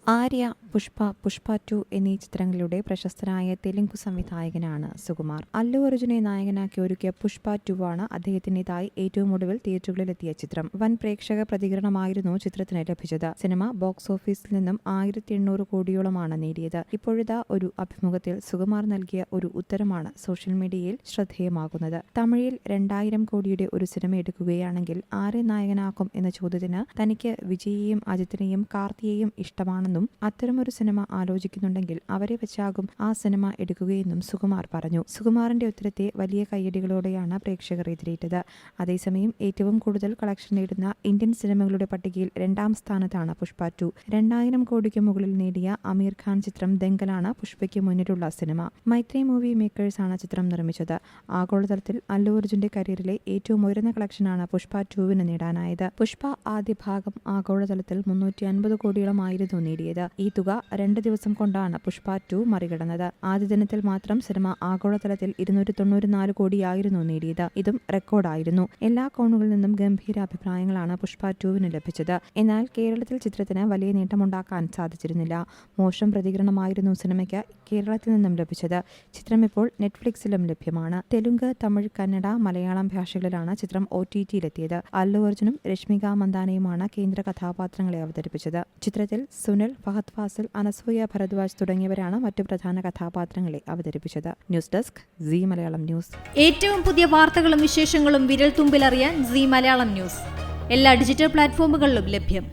ആര്യ, പുഷ്പ, പുഷ്പ 2 എന്നീ ചിത്രങ്ങളിലൂടെ പ്രശസ്തനായ തെലുങ്ക് സംവിധായകനാണ് സുകുമാർ. അല്ലു അർജുനെ നായകനാക്കി ഒരുക്കിയ പുഷ്പ 2 ആണ് അദ്ദേഹത്തിന്റേതായി ഏറ്റവും ഒടുവിൽ തിയേറ്ററുകളിലെത്തിയ ചിത്രം. വൻ പ്രേക്ഷക പ്രതികരണമായിരുന്നു ചിത്രത്തിന് ലഭിച്ചത്. സിനിമ ബോക്സ് ഓഫീസിൽ നിന്നും 1800 കോടിയോളമാണ് നേടിയത്. ഇപ്പോഴിതാ ഒരു അഭിമുഖത്തിൽ സുകുമാർ നൽകിയ ഒരു ഉത്തരമാണ് സോഷ്യൽ മീഡിയയിൽ ശ്രദ്ധേയമാകുന്നത്. തമിഴിൽ 2000 കോടിയുടെ ഒരു സിനിമ എടുക്കുകയാണെങ്കിൽ ആരെ നായകനാക്കും എന്ന ചോദ്യത്തിന് തനിക്ക് വിജയിയെയും അജിത്തിനെയും കാർത്തിയെയും ഇഷ്ടമാണ്. അത്തരമൊരു സിനിമ ആലോചിക്കുന്നുണ്ടെങ്കിൽ അവരെ വെച്ചാകും ആ സിനിമ എടുക്കുകയെന്നും സുകുമാർ പറഞ്ഞു. സുകുമാറിന്റെ ഉത്തരത്തെ വലിയ കയ്യടികളോടെയാണ് പ്രേക്ഷകർ എതിരേറ്റത്. അതേസമയം ഏറ്റവും കൂടുതൽ കളക്ഷൻ നേടുന്ന ഇന്ത്യൻ സിനിമകളുടെ പട്ടികയിൽ 2ാം സ്ഥാനത്താണ് പുഷ്പ 2. 2000 കോടിക്ക് മുകളിൽ നേടിയ അമീർ ഖാൻ ചിത്രം ദംഗലാണ് പുഷ്പയ്ക്ക് മുന്നിലുള്ള സിനിമ. മൈത്രി മൂവി മേക്കേഴ്സാണ് ചിത്രം നിർമ്മിച്ചത്. ആഗോളതലത്തിൽ അല്ലു അർജുന്റെ കരിയറിലെ ഏറ്റവും ഉയർന്ന കളക്ഷനാണ് പുഷ്പ 2 നേടാനായത്. പുഷ്പ ആദ്യ ഭാഗം ആഗോളതലത്തിൽ 350 കോടിയോളമായിരുന്നു നേടിയത്. ഈ തുക 2 ദിവസം കൊണ്ടാണ് പുഷ്പ 2 മറികടന്നത്. ആദ്യ ദിനത്തിൽ മാത്രം സിനിമ ആഗോളതലത്തിൽ 294 കോടിയായിരുന്നു നേടിയത്. ഇതും റെക്കോർഡായിരുന്നു. എല്ലാ കോണുകളിൽ നിന്നും ഗംഭീര അഭിപ്രായങ്ങളാണ് പുഷ്പ 2 ലഭിച്ചത്. എന്നാൽ കേരളത്തിൽ ചിത്രത്തിന് വലിയ നേട്ടമുണ്ടാക്കാൻ സാധിച്ചിരുന്നില്ല. മോശം പ്രതികരണമായിരുന്നു സിനിമയ്ക്ക് കേരളത്തിൽ നിന്നും ലഭിച്ചത്. ചിത്രം ഇപ്പോൾ നെറ്റ്ഫ്ലിക്സിലും ലഭ്യമാണ്. തെലുങ്ക്, തമിഴ്, കന്നഡ, മലയാളം ഭാഷകളിലാണ് ചിത്രം OTTയിലെത്തിയത്. അല്ലു അർജുനും രശ്മിക മന്ദാനയുമാണ് കേന്ദ്ര കഥാപാത്രങ്ങളെ അവതരിപ്പിച്ചത്. ചിത്രത്തിൽ സുനിൽ, ഫഹദ് ഫാസിൽ, അനസൂയ ഭരദ്വാജ് തുടങ്ങിയവരാണ് മറ്റു പ്രധാന കഥാപാത്രങ്ങളെ അവതരിപ്പിച്ചത്. News desk Zee Malayalam news. ഏറ്റവും പുതിയ വാർത്തകളും വിശേഷങ്ങളും വിരൽ തുമ്പിലറിയാൻ സീ മലയാളം ന്യൂസ് എല്ലാ ഡിജിറ്റൽ പ്ലാറ്റ്ഫോമുകളിലും ലഭ്യം.